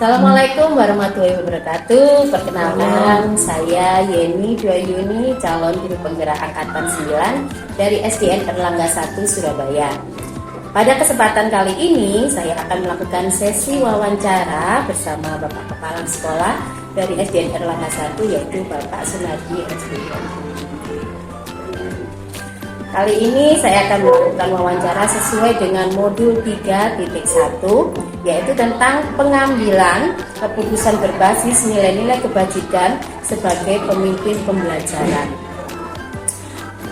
Assalamualaikum warahmatullahi wabarakatuh. Perkenalkan, saya Yeni Dwayuni, calon guru penggerak angkatan 9 dari SDN Erlangga 1 Surabaya. Pada kesempatan kali ini, saya akan melakukan sesi wawancara bersama Bapak Kepala Sekolah dari SDN Erlangga 1, yaitu Bapak Sunardi SDN. Kali ini saya akan melakukan wawancara sesuai dengan modul 3.1, yaitu tentang pengambilan keputusan berbasis nilai-nilai kebajikan sebagai pemimpin pembelajaran.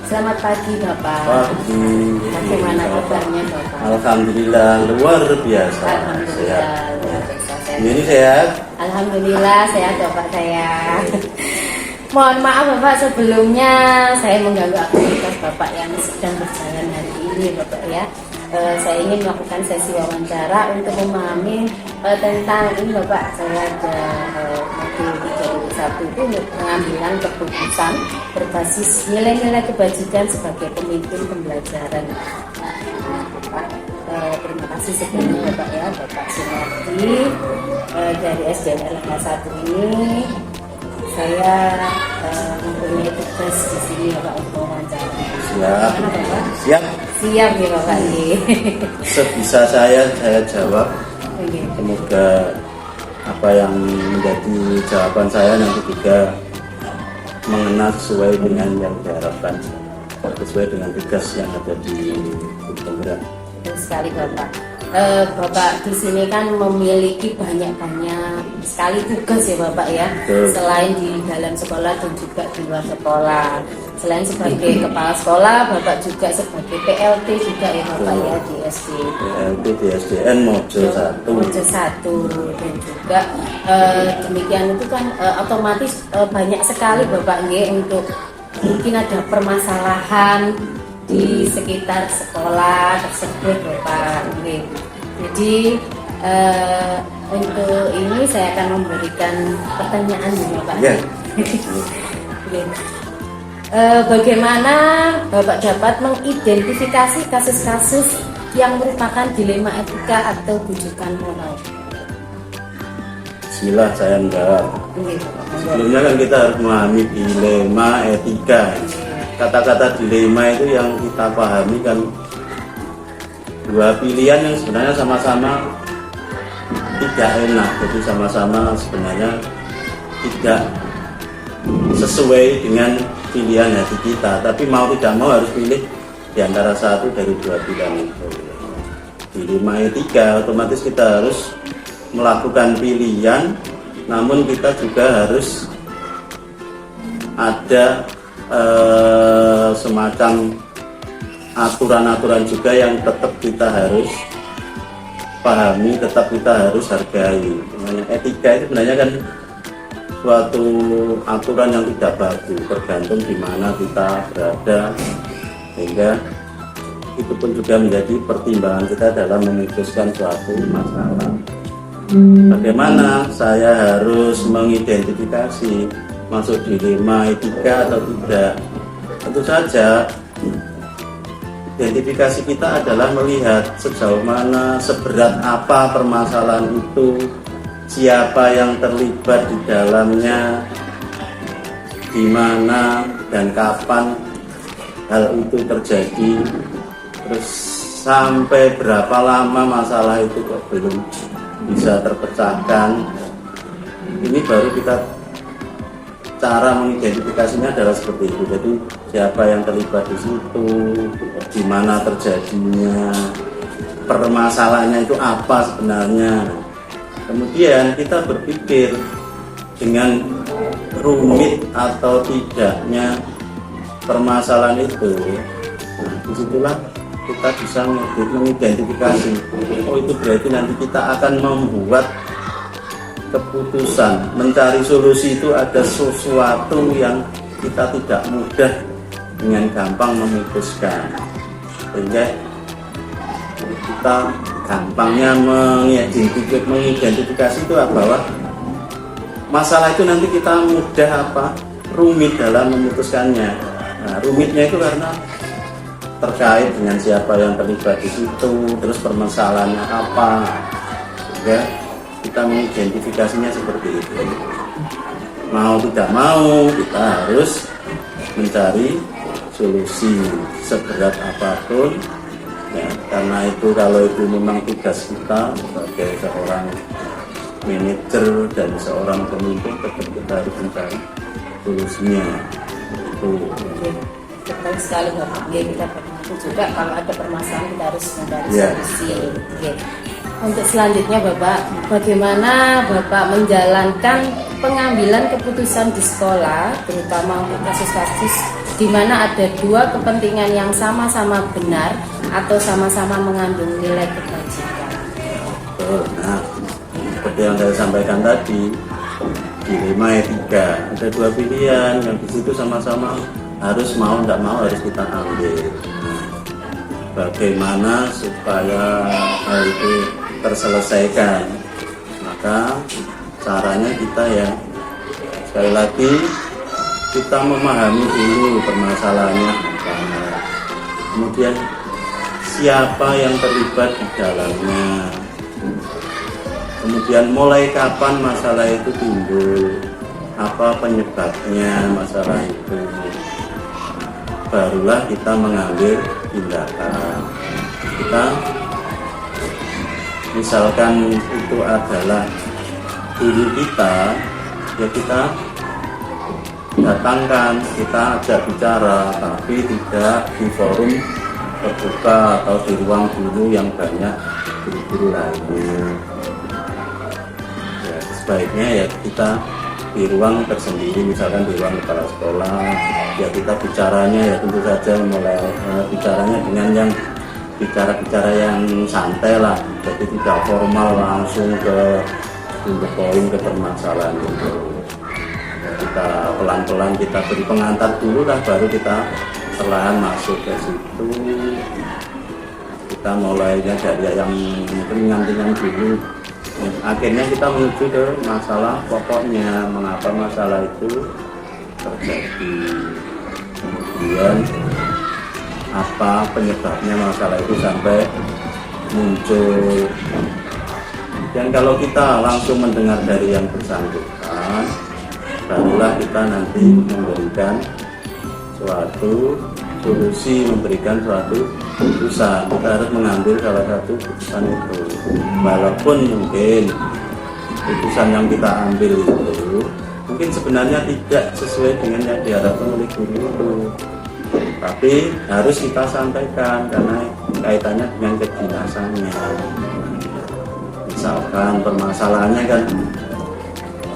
Selamat pagi Bapak. Pagi. Bagaimana kabarnya Bapak? Alhamdulillah luar biasa. Alhamdulillah Sehat. luar biasa sehat. Ini sehat. Alhamdulillah sehat Bapak saya. Mohon maaf Bapak, sebelumnya saya mengganggu aktivitas Bapak yang sedang berjalan hari ini Bapak ya. Saya ingin melakukan sesi wawancara untuk memahami tentang ini Bapak. Saya ada modul 3.1 itu pengambilan keputusan berbasis nilai-nilai kebajikan sebagai pemimpin pembelajaran. Bapak, terima kasih sebelumnya Bapak ya, Bapak Sunardi dari SDN Erlangga 1 ini. Saya mempunyai tugas di sini Bapak untuk wawancara. Siap. Mana, Bapak? Siap. Siap ya Bapak. Sebisa saya jawab. Oke. Semoga apa yang menjadi jawaban saya nanti juga mengena sesuai dengan yang diharapkan, sesuai dengan tugas yang ada di penggerak. Betul sekali Bapak. Bapak di sini kan memiliki banyak sekali tugas ya Bapak ya. Betul. Selain di dalam sekolah dan juga di luar sekolah. Selain sebagai kepala sekolah, Bapak juga sebagai PLT juga ya Bapak ya di SD. PLT di SDN Mojo 1. Mojo 1 dan juga demikian itu kan otomatis banyak sekali Bapak nggih untuk mungkin ada permasalahan di sekitar sekolah tersebut Bapak. Jadi untuk ini saya akan memberikan pertanyaan ya Bapak. Ya. Bagaimana Bapak dapat mengidentifikasi kasus-kasus yang merupakan dilema etika atau bujukan moral? Bismillah saya menjawab. Sebelumnya kan kita harus memahami dilema etika. Kata-kata dilema itu yang kita pahami kan dua pilihan yang sebenarnya sama-sama tidak enak, jadi sama-sama sebenarnya tidak sesuai dengan pilihan hati kita, tapi mau tidak mau harus pilih di antara satu dari dua pilihan itu. Dilema etika otomatis kita harus melakukan pilihan, namun kita juga harus ada semacam aturan-aturan juga yang tetap kita harus pahami, tetap kita harus hargai. Etika itu sebenarnya kan suatu aturan yang tidak baku, tergantung di mana kita berada, sehingga itu pun juga menjadi pertimbangan kita dalam memutuskan suatu masalah. Bagaimana saya harus mengidentifikasi masuk dilema etika atau tidak? Tentu saja identifikasi kita adalah melihat sejauh mana, seberat apa permasalahan itu, siapa yang terlibat di dalamnya, di mana dan kapan hal itu terjadi, terus sampai berapa lama masalah itu kok belum bisa terpecahkan. Ini baru kita cara mengidentifikasinya adalah seperti itu. Jadi siapa yang terlibat di situ, di mana terjadinya, permasalahannya itu apa sebenarnya. Kemudian kita berpikir dengan rumit atau tidaknya permasalahan itu. Nah, disitulah kita bisa mengidentifikasi. Oh, itu berarti nanti kita akan membuat keputusan, mencari solusi itu ada sesuatu yang kita tidak mudah dengan gampang memutuskan, sehingga kita gampangnya mengidentifikasi itu bahwa masalah itu nanti kita mudah rumit dalam memutuskannya. Nah, rumitnya itu karena terkait dengan siapa yang terlibat di situ, terus permasalahannya apa, sehingga kita mengidentifikasinya seperti itu. Mau tidak mau kita harus mencari solusi seberat apapun ya, karena itu kalau itu memang tugas kita sebagai seorang manajer dan seorang pemimpin, tetap kita harus mencari solusinya itu. Betul sekali Bapak. Kita bermanfaat juga kalau ada permasalahan kita harus mencari Ya. solusi. Oke. Untuk selanjutnya Bapak, bagaimana Bapak menjalankan pengambilan keputusan di sekolah, terutama untuk kasus-kasus di mana ada dua kepentingan yang sama-sama benar atau sama-sama mengandung nilai kebajikan? Nah, seperti yang saya sampaikan tadi, dilema etika, ada dua pilihan yang di situ sama-sama harus mau tidak mau harus kita ambil. Bagaimana supaya hal itu terselesaikan? Maka caranya kita ya sekali lagi kita memahami dulu permasalahannya apa, kemudian siapa yang terlibat di dalamnya, kemudian mulai kapan masalah itu timbul, apa penyebabnya masalah itu, barulah kita mengambil tindakan. Kita misalkan itu adalah guru kita, ya kita datangkan, kita ajak bicara, tapi tidak di forum terbuka atau di ruang guru yang banyak guru-guru lainnya. Ya, sebaiknya ya kita di ruang tersendiri, misalkan di ruang kepala sekolah, ya kita bicaranya ya tentu saja mulai bicaranya dengan yang bicara-bicara yang santai lah, jadi tidak formal langsung ke poin ke permasalahan itu. Ya, kita pelan-pelan kita beri pengantar dulu lah, baru kita perlahan masuk ke situ. Kita mulainya dari yang ringan-ringan dulu. Akhirnya kita menuju ke masalah pokoknya, mengapa masalah itu terjadi, kemudian apa penyebabnya masalah itu sampai muncul. Dan kalau kita langsung mendengar dari yang bersangkutan, barulah kita nanti memberikan suatu solusi, memberikan suatu keputusan. Kita harus mengambil salah satu keputusan itu, walaupun mungkin keputusan yang kita ambil itu mungkin sebenarnya tidak sesuai dengan yang diharapkan oleh guru itu, tapi harus kita sampaikan karena kaitannya dengan kedinasannya. Misalkan permasalahannya kan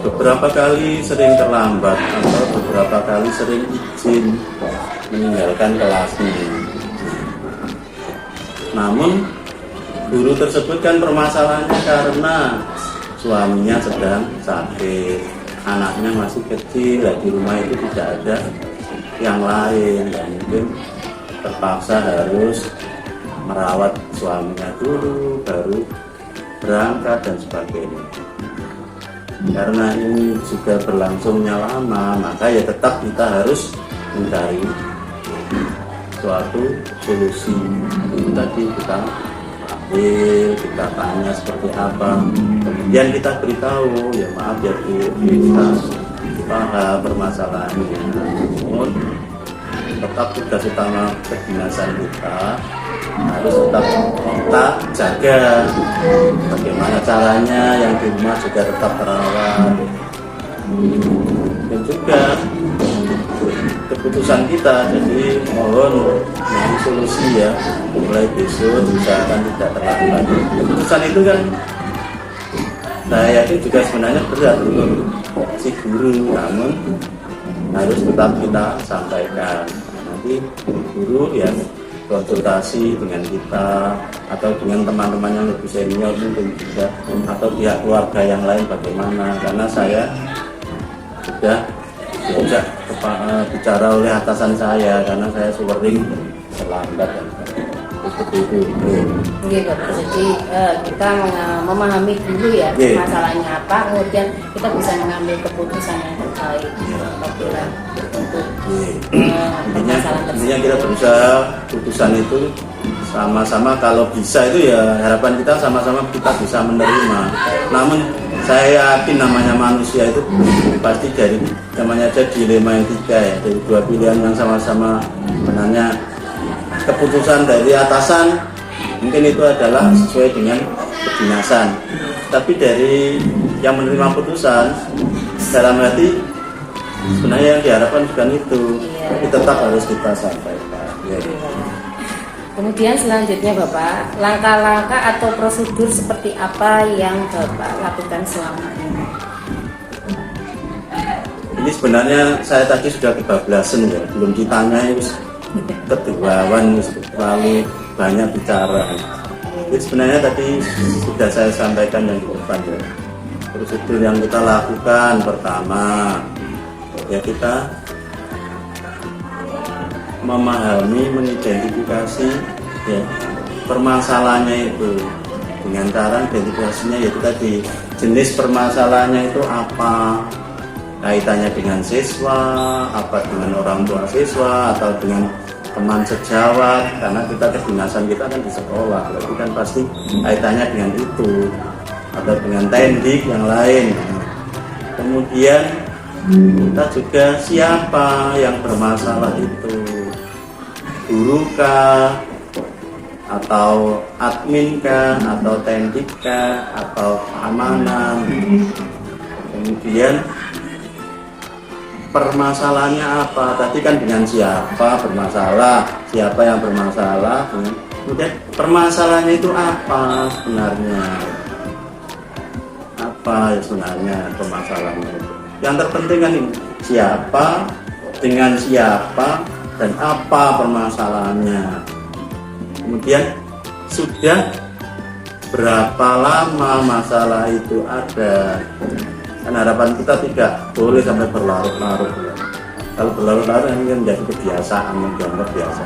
beberapa kali sering terlambat atau beberapa kali sering izin meninggalkan kelasnya. Namun guru tersebut kan permasalahannya karena suaminya sedang sakit, anaknya masih kecil, di rumah itu tidak ada yang lain, dan mungkin terpaksa harus merawat suaminya dulu baru berangkat dan sebagainya. Karena ini juga berlangsungnya lama, maka ya tetap kita harus mencari suatu solusi. Itu tadi kita ambil, kita tanya seperti apa, kemudian kita beritahu, ya maaf ya Bu, kita paham permasalahannya, namun tetap tugas utama kedinasan kita harus tetap kita jaga bagaimana caranya yang di rumah juga tetap terawat, dan juga keputusan kita. Jadi mohon cari solusi ya, mulai besok usahakan tidak terlambat. Keputusan itu kan saya yakin juga sebenarnya berat untuk si guru, namun harus tetap kita sampaikan. Nanti guru ya konsultasi dengan kita atau dengan teman-teman yang lebih senior mungkin juga, atau pihak keluarga yang lain bagaimana, karena saya sudah diajak bicara oleh atasan saya karena saya sering terlambat dan seperti itu. Oke Bapak, jadi kita memahami dulu ya masalahnya apa, kemudian kita bisa mengambil keputusan yang terbaik apabila untuk permasalahan tersebut. Intinya kita berusaha keputusan itu sama-sama kalau bisa itu ya harapan kita sama-sama kita bisa menerima. Namun saya yakin namanya manusia itu pasti dari namanya aja dilema yang tiga ya, dari dua pilihan yang sama-sama sebenarnya keputusan dari atasan mungkin itu adalah sesuai dengan kedinasan, tapi dari yang menerima putusan dalam hati sebenarnya yang diharapkan bukan itu, tapi tetap harus kita sampaikan ya. Kemudian selanjutnya Bapak, langkah-langkah atau prosedur seperti apa yang Bapak lakukan selama ini? Ini sebenarnya saya tadi sudah kebablasan ya, belum ditanyai keduaan terlalu banyak bicara. Jadi sebenarnya tadi sudah saya sampaikan yang di depan ya. Prosedur yang kita lakukan pertama ya kita memahami, mengidentifikasi ya permasalahannya itu dengan cara identifikasinya yaitu tadi jenis permasalahannya itu apa, kaitannya dengan siswa, apa dengan orang tua siswa atau dengan teman sejawat, karena kita kedinasan kita kan di sekolah, berarti kan pasti kaitannya dengan itu atau dengan tendik yang lain. Kemudian kita juga siapa yang bermasalah itu, guru kah, atau admin kah, atau tendik kah, atau keamanan. Kemudian permasalahannya apa, tadi kan dengan siapa bermasalah, siapa yang bermasalah, kemudian permasalahannya itu apa sebenarnya, apa sebenarnya permasalahannya itu. Yang terpenting kan ini, siapa, dengan siapa, dan apa permasalahannya. Kemudian sudah berapa lama masalah itu ada. Kan harapan kita tidak boleh sampai berlarut-larut ya. Kalau berlarut-larut ini kan menjadi kebiasaan, menjadi biasa.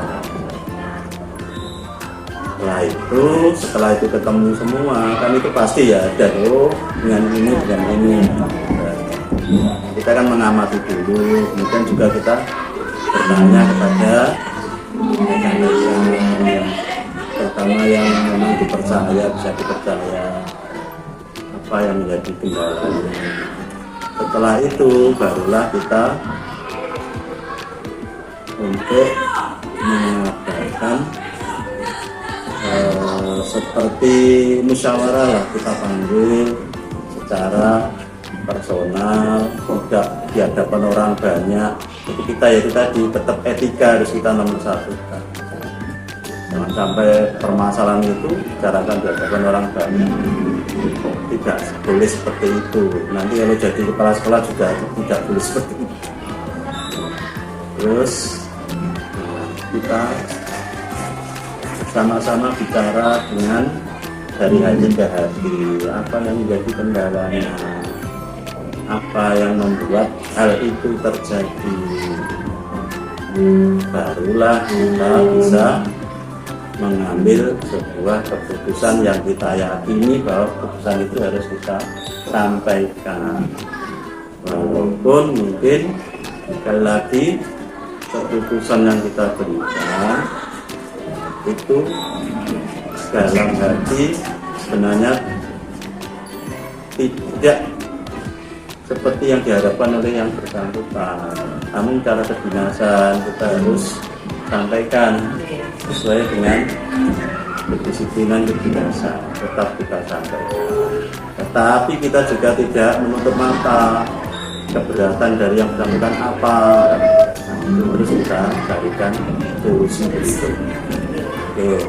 Setelah itu ketemu semua, kan itu pasti ya ada dengan ini. Kita kan mengamati dulu, kemudian juga kita bertanya kepada yang pertama yang memang dipercaya, bisa dipercaya, apa yang menjadi kendalanya. Setelah itu barulah kita untuk mengadakan seperti musyawarah lah, kita panggil secara personal, tidak di hadapan orang banyak. Jadi kita itu tadi tetap etika harus kita nomor satu. Jangan sampai permasalahan itu bicarakan di hadapan orang banyak. Tidak boleh seperti itu. Nanti kalau jadi kepala sekolah juga tidak boleh seperti itu. Terus kita sama-sama bicara dengan dari hati ke hati, apa yang menjadi kendalanya, apa yang membuat hal itu terjadi. Barulah kita bisa mengambil sebuah keputusan yang kita yakini bahwa keputusan itu harus kita sampaikan, walaupun mungkin sekali lagi keputusan yang kita berikan itu dalam hati sebenarnya tidak seperti yang diharapkan oleh yang bersangkutan. Namun cara kedinasan kita harus sampaikan sesuai dengan kedisiplinan kedinasan, tetap kita sampaikan. Tetapi kita juga tidak menutup mata keberatan dari yang bersangkutan apa, terus kita carikan solusi itu. Oke.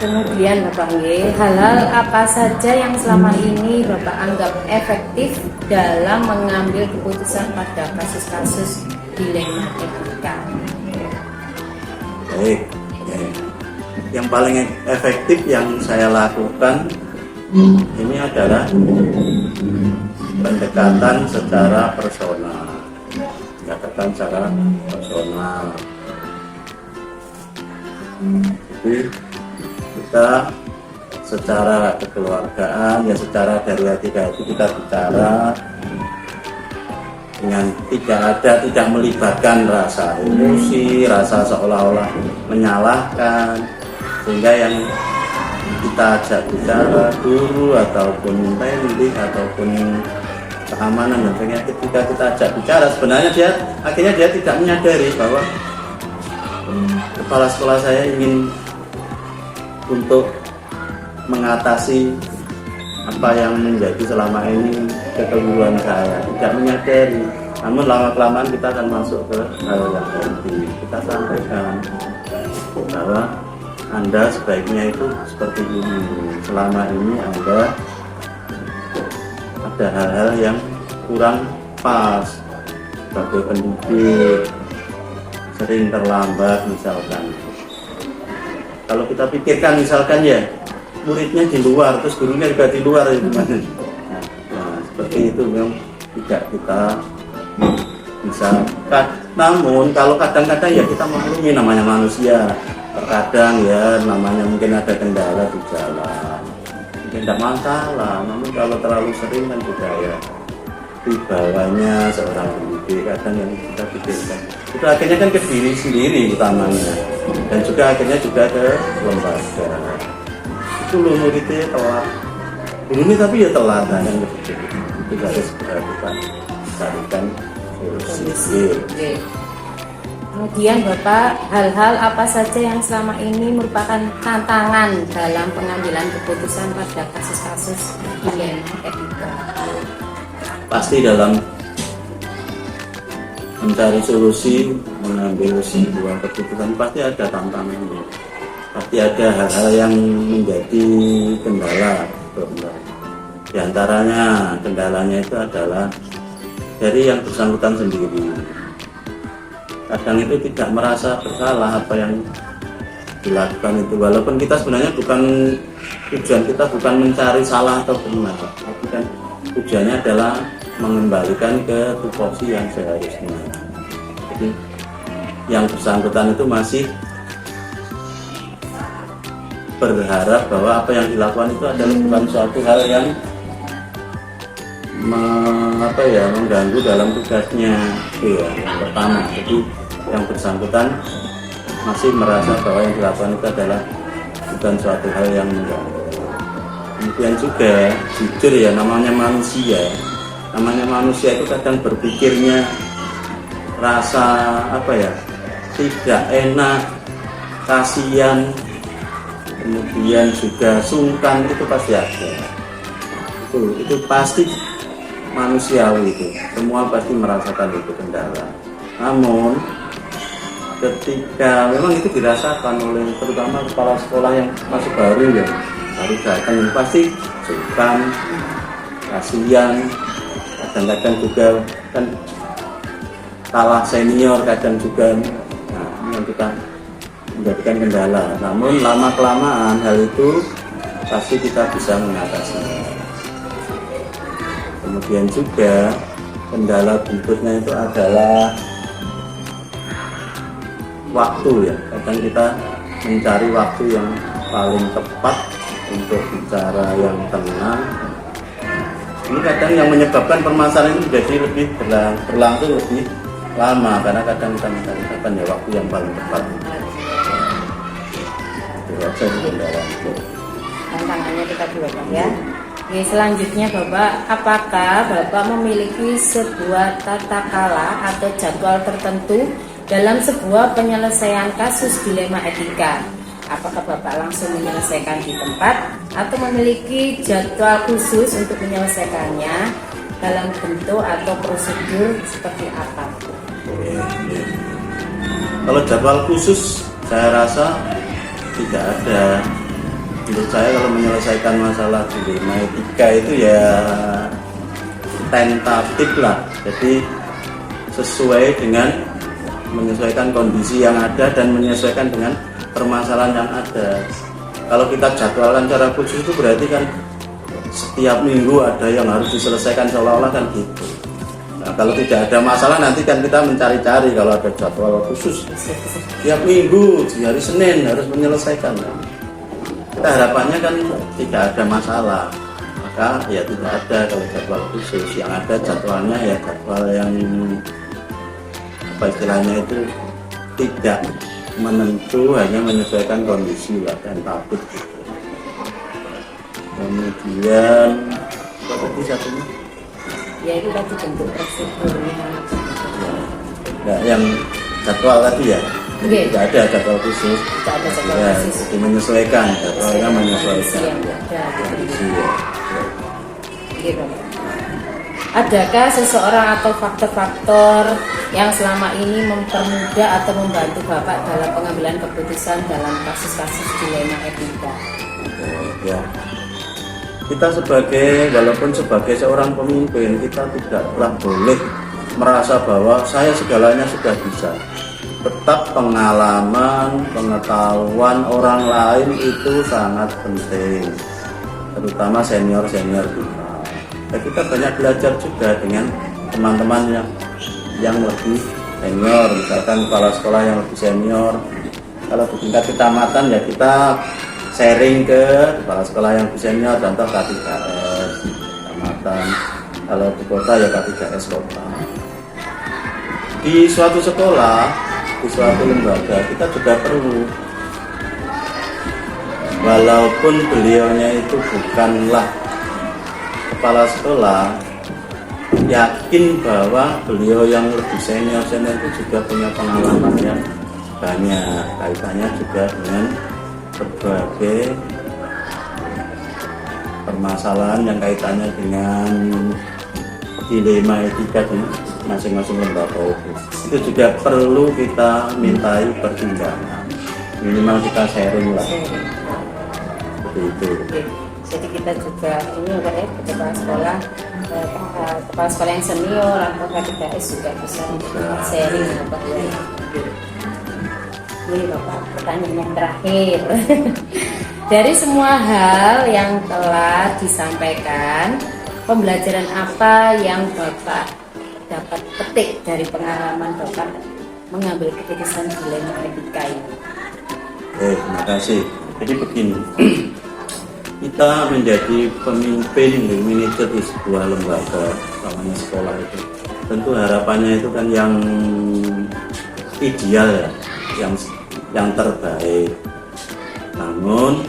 Kemudian Bapak Nggih, hal-hal apa saja yang selama ini Bapak anggap efektif dalam mengambil keputusan pada kasus-kasus dilema etika? Baik. Yang paling efektif yang saya lakukan ini adalah pendekatan secara personal. Pendekatan secara personal. Jadi kita secara kekeluargaan ya, secara dari hati ke hati kita bicara dengan tidak melibatkan rasa emosi, rasa seolah-olah menyalahkan, sehingga yang kita ajak bicara guru ataupun pendidik ataupun keamanan dan sebagainya, ketika kita ajak bicara sebenarnya akhirnya dia tidak menyadari bahwa kepala sekolah saya ingin untuk mengatasi apa yang menjadi selama ini kekeliruan saya, tidak menyadari. Namun lama-kelamaan kita akan masuk ke hal yang penting. Kita sampaikan bahwa Anda sebaiknya itu seperti ini. Selama ini Anda ada hal-hal yang kurang pas sebagai pendidik, sering terlambat misalkan. Kalau kita pikirkan misalkan ya muridnya di luar, terus gurunya juga di luar, gimana? Nah, seperti itu memang tidak kita bisa. Namun kalau kadang-kadang ya kita maklumi, namanya manusia, terkadang ya namanya mungkin ada kendala di jalan, mungkin tidak masalah. Namun kalau terlalu sering kan juga ya wibawanya seorang pendidik kadang yang kita pikirkan itu akhirnya kan ke diri sendiri utamanya, dan juga akhirnya juga ke lembaga. Itu loh muridnya telat, ini tapi ya telat, kan begitu. Itu harus kita carikan solusi. Kemudian Bapak, hal-hal apa saja yang selama ini merupakan tantangan dalam pengambilan keputusan pada kasus-kasus dilema etika? Pasti dalam mencari solusi, mengambil sebuah keputusan pasti ada tantangannya, pasti ada hal-hal yang menjadi kendala. Di antaranya kendalanya itu adalah dari yang bersangkutan sendiri. Kadang itu tidak merasa bersalah apa yang dilakukan itu, walaupun kita sebenarnya tujuan kita bukan mencari salah atau benar, tapi kan tujuannya adalah mengembalikan ke tupoksi yang seharusnya. Jadi yang bersangkutan itu masih berharap bahwa apa yang dilakukan itu adalah bukan suatu hal yang mengganggu dalam tugasnya. Itu ya, yang pertama. Jadi yang bersangkutan masih merasa bahwa yang dilakukan itu adalah bukan suatu hal yang mengganggu. Kemudian juga jujur ya, namanya manusia itu kadang berpikirnya rasa tidak enak, kasihan, kemudian juga sungkan, itu pasti ada. Itu pasti manusiawi, itu semua pasti merasakan itu kendala. Namun ketika memang itu dirasakan oleh terutama kepala sekolah yang masih baru datang, pasti sungkan, kasihan, kadang-kadang juga kan kalah senior, kadang juga yang kita menjadikan kendala. Namun lama kelamaan hal itu pasti kita bisa mengatasinya. Kemudian juga kendala berikutnya itu adalah waktu ya. Kadang kita mencari waktu yang paling tepat untuk bicara yang tenang. Ini kadang yang menyebabkan permasalahan itu menjadi lebih berlangsung lebih lama, karena kadang kita mencari kapan ya waktu yang paling tepat. Itu saja kendala. Tantangannya kita dua ya. Oke, selanjutnya Bapak, apakah Bapak memiliki sebuah tata cara atau jadwal tertentu dalam sebuah penyelesaian kasus dilema etika? Apakah Bapak langsung menyelesaikan di tempat atau memiliki jadwal khusus untuk menyelesaikannya dalam bentuk atau prosedur seperti apa? Kalau jadwal khusus saya rasa tidak ada. Menurut saya kalau menyelesaikan masalah dilema etika itu ya tentatif lah. Jadi sesuai dengan menyesuaikan kondisi yang ada dan menyesuaikan dengan permasalahan yang ada. Kalau kita jadwalkan secara khusus itu berarti kan setiap minggu ada yang harus diselesaikan seolah-olah kan gitu. Nah, kalau tidak ada masalah nanti kan kita mencari-cari kalau ada jadwal khusus. Setiap minggu di hari Senin harus menyelesaikan. Kita harapannya kan tidak ada masalah maka ya tidak ada kalau jadwal khusus. Yang ada jadwalnya ya jadwal yang apa istilahnya itu tidak menentu, hanya menyesuaikan kondisi dan tabut. Kemudian apa tadi satunya? Ya itu tadi bentuk prosedurnya. Nah, yang jadwal tadi ya, Oke. tidak ada jadwal khusus. Tidak ada jadwal Ya, khusus. jadi menyesuaikan, jadwalnya menyesuaikan Yang ada. kondisi ya. Gitu. Adakah seseorang atau faktor-faktor yang selama ini mempermudah atau membantu Bapak dalam pengambilan keputusan dalam kasus-kasus dilema etika? Ya. Kita walaupun sebagai seorang pemimpin, kita tidaklah boleh merasa bahwa saya segalanya sudah bisa. Tetap pengalaman, pengetahuan orang lain itu sangat penting, terutama senior-senior kita. Ya, kita banyak belajar juga dengan teman-teman yang lebih senior, misalkan kepala sekolah yang lebih senior. Kalau di tingkat kecamatan ya kita sharing ke kepala sekolah yang lebih senior, contoh K3S kecamatan. Kalau di kota ya K3S kota. Di suatu sekolah, di suatu lembaga kita juga perlu, walaupun beliaunya itu bukanlah kepala sekolah, yakin bahwa beliau yang lebih senior itu juga punya pengalaman yang banyak, kaitannya juga dengan berbagai permasalahan yang kaitannya dengan dilema etika di masing-masing lembaga itu juga perlu kita mintai pertimbangan, minimal kita sharing lah seperti itu. Jadi kita juga ini Pak ya, kepala sekolah yang senior atau K3S juga bisa sharing ya Pak ya. Ini Bapak pertanyaan yang terakhir. Dari semua hal yang telah disampaikan, pembelajaran apa yang Bapak dapat petik dari pengalaman Bapak mengambil keputusan dilema etika ini? Terima kasih. Jadi begini, kita menjadi pemimpin di manajer di sebuah lembaga, namanya sekolah itu, tentu harapannya itu kan yang ideal ya, yang terbaik. Namun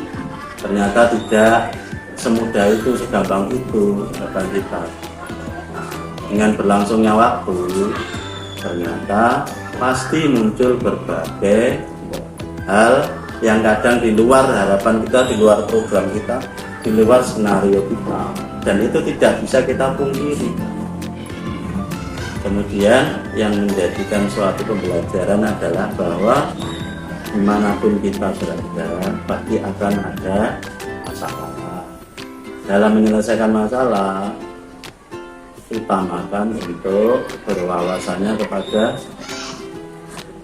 ternyata tidak semudah itu, segampang itu harapan kita. Dengan berlangsungnya waktu, ternyata pasti muncul berbagai hal yang kadang di luar harapan kita, di luar program kita, di luar skenario kita, dan itu tidak bisa kita pungkiri. Kemudian yang menjadikan suatu pembelajaran adalah bahwa dimanapun kita berada pasti akan ada masalah. Dalam menyelesaikan masalah, utamakan untuk berwawasannya kepada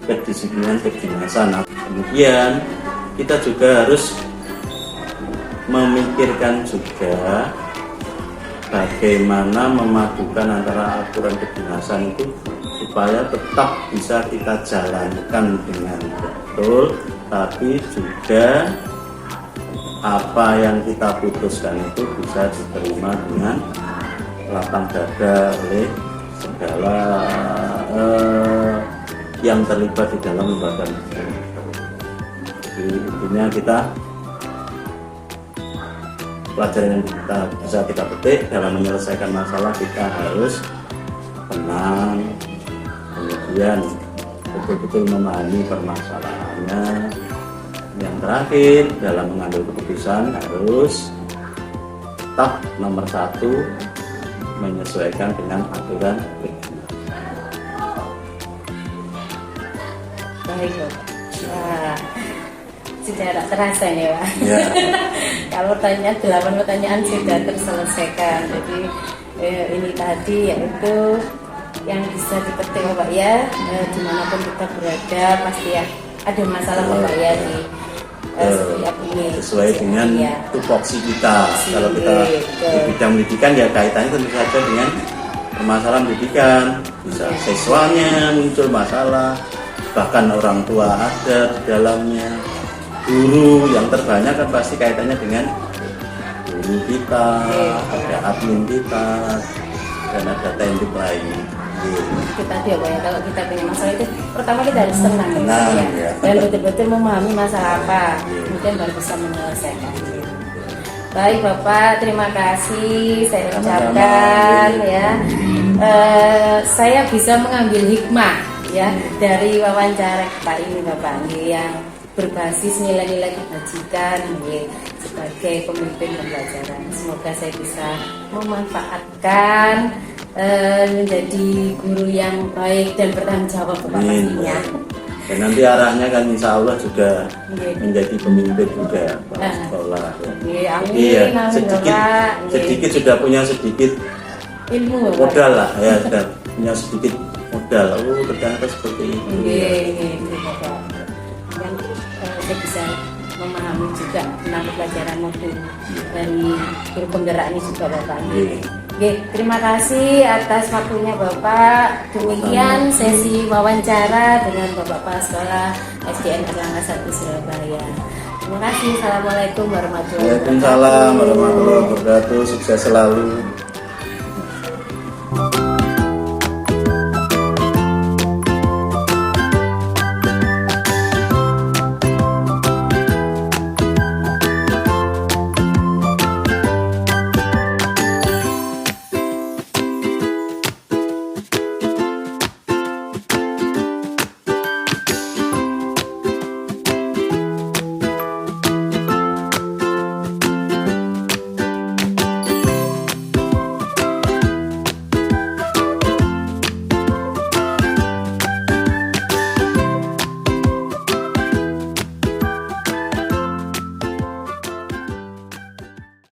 kedisiplinan kedinasan. Kemudian kita juga harus memikirkan juga bagaimana memadukan antara aturan kedinasan itu supaya tetap bisa kita jalankan dengan betul, tapi juga apa yang kita putuskan itu bisa diterima dengan lapang dada oleh segala yang terlibat di dalam lembaga negara. Jadi intinya kita pelajaran yang bisa kita petik dalam menyelesaikan masalah, kita harus tenang, kemudian betul-betul memahami permasalahannya. Yang terakhir dalam mengambil keputusan harus tetap nomor 1 menyesuaikan dengan aturan. Baik Bapak. Nah, sudah tidak terasa nih Pak. Ya. Kalau 8 pertanyaan sudah terselesaikan. Jadi ini tadi yaitu yang bisa dipetik Bapak ya, dimanapun kita berada pasti ya ada masalah Bapak ya di setiap ini. Sesuai dengan ya, tupoksi kita. Kalau kita di bidang pendidikan ya kaitannya tentu saja dengan permasalahan pendidikan. Bisa siswanya muncul masalah, bahkan orang tua ada di dalamnya, guru yang terbanyak kan pasti kaitannya dengan guru kita, ada admin kita, dan ada teknik lain. Kita dia ya, kalau kita punya masalah itu pertama kita harus tenang, Tenang, ya. dan betul-betul memahami masalah apa, kemudian baru bisa menyelesaikan. Baik Bapak, terima kasih saya ucapkan ya. Saya bisa mengambil hikmah ya dari wawancara kita ini Bapak yang berbasis nilai-nilai kebajikan sebagai pemimpin pembelajaran. Semoga saya bisa memanfaatkan menjadi guru yang baik dan bertanggung jawab Bapak pastinya. Dan nanti arahnya kan insya Allah juga menjadi pemimpin juga sekolah. Amin, Iya, amin, Bapak. sedikit sudah punya sedikit Ilmu modal lah ya, sudah punya sedikit modal. Oh ternyata seperti itu. Bapak. Dan saya bisa memahami juga tentang pelajaran modul dari guru penggerak ini juga Bapak. Terima kasih atas waktunya Bapak. Demikian sesi wawancara dengan Bapak Kepala Sekolah SDN Erlangga 1 Surabaya. Terima kasih. Assalamualaikum warahmatullahi wabarakatuh. Waalaikumsalam warahmatullahi wabarakatuh. Sukses selalu.